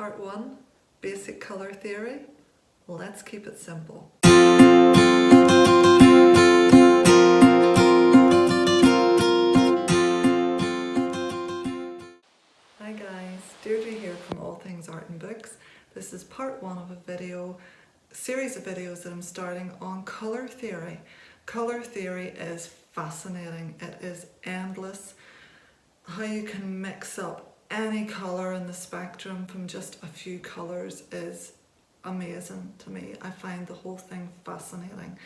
Part 1, Basic Colour Theory. Let's keep it simple. Hi guys, Deirdre here from All Things Art and Books. This is part 1 of a series of videos that I'm starting on colour theory. Colour theory is fascinating. It is endless. How you can mix up any colour in the spectrum from just a few colours is amazing to me. I find the whole thing fascinating.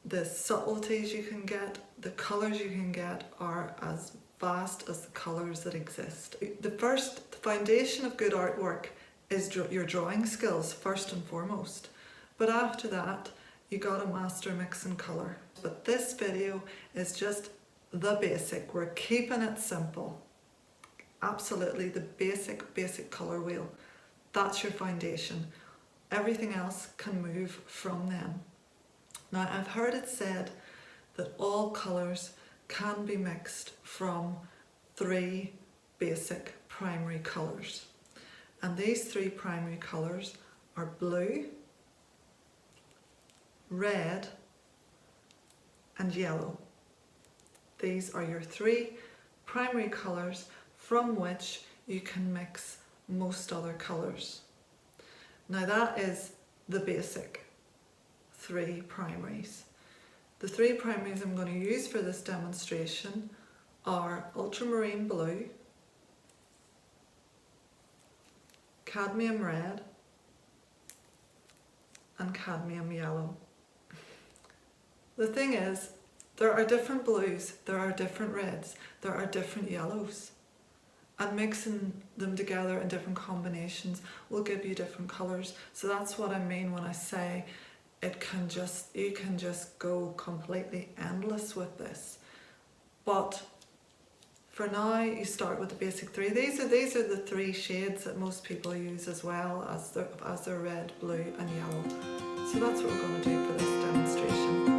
The subtleties you can get, the colours you can get are as vast as the colours that exist. The foundation of good artwork is your drawing skills first and foremost. But after that, you gotta master mixing colour. But this video is just the basic. We're keeping it simple. Absolutely the basic colour wheel. That's your foundation. Everything else can move from them. Now, I've heard it said that all colours can be mixed from 3 basic primary colours. And these 3 primary colours are blue, red, and yellow. These are your 3 primary colours from which you can mix most other colours. Now that is the basic 3 primaries. The 3 primaries I'm going to use for this demonstration are ultramarine blue, cadmium red, and cadmium yellow. The thing is, there are different blues, there are different reds, there are different yellows. And mixing them together in different combinations will give you different colours. So that's what I mean when I say you can just go completely endless with this. But for now, you start with the basic 3. These are the 3 shades that most people use as well as their red, blue and yellow. So that's what we're going to do for this demonstration.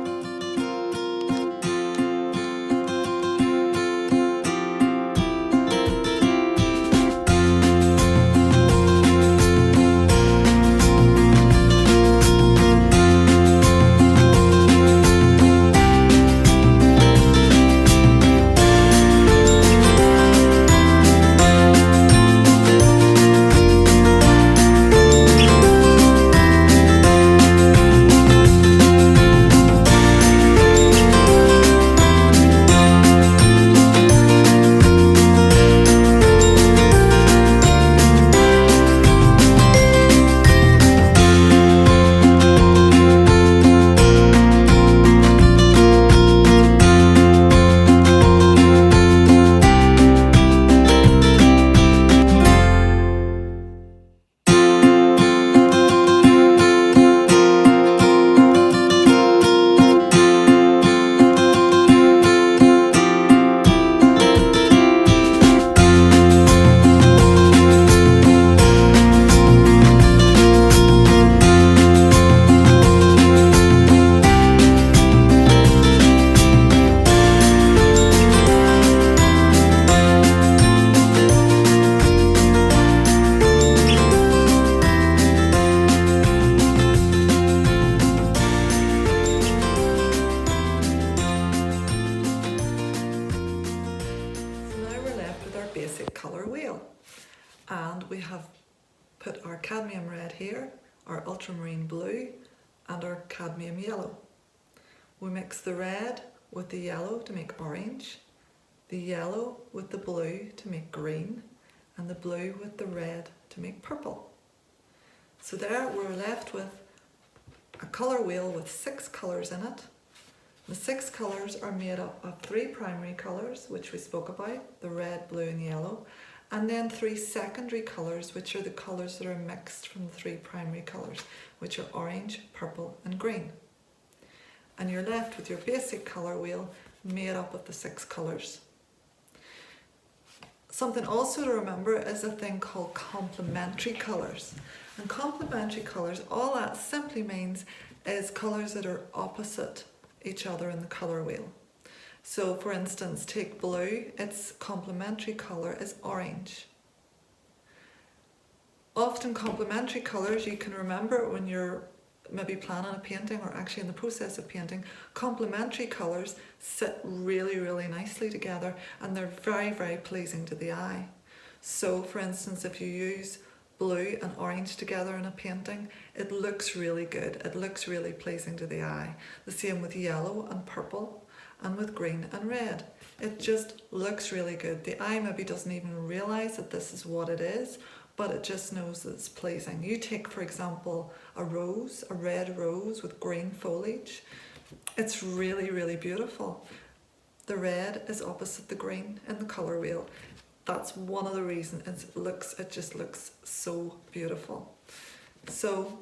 Basic colour wheel, and we have put our cadmium red here, our ultramarine blue and our cadmium yellow. We mix the red with the yellow to make orange, the yellow with the blue to make green, and the blue with the red to make purple. So there we're left with a colour wheel with 6 colours in it. The 6 colours are made up of 3 primary colours, which we spoke about, the red, blue and yellow, and then 3 secondary colours, which are the colours that are mixed from the 3 primary colours, which are orange, purple and green. And you're left with your basic colour wheel made up of the 6 colours. Something also to remember is a thing called complementary colours. And complementary colours, all that simply means is colours that are opposite each other in the colour wheel. So for instance, take blue, its complementary colour is orange. Often complementary colours, you can remember when you're maybe planning a painting or actually in the process of painting, complementary colours sit really, really nicely together and they're very, very pleasing to the eye. So for instance, if you use blue and orange together in a painting, it looks really good. It looks really pleasing to the eye. The same with yellow and purple and with green and red. It just looks really good. The eye maybe doesn't even realise that this is what it is, but it just knows that it's pleasing. You take, for example, a rose, a red rose with green foliage. It's really, really beautiful. The red is opposite the green in the colour wheel. That's one of the reasons it just looks so beautiful. So,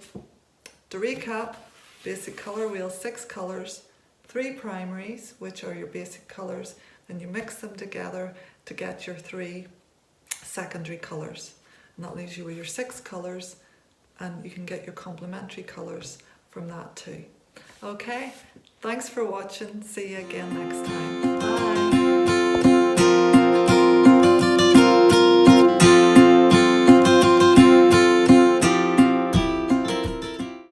to recap, basic colour wheel, 6 colours, 3 primaries, which are your basic colours, then you mix them together to get your 3 secondary colours. And that leaves you with your 6 colours, and you can get your complementary colours from that too. Okay, thanks for watching. See you again next time.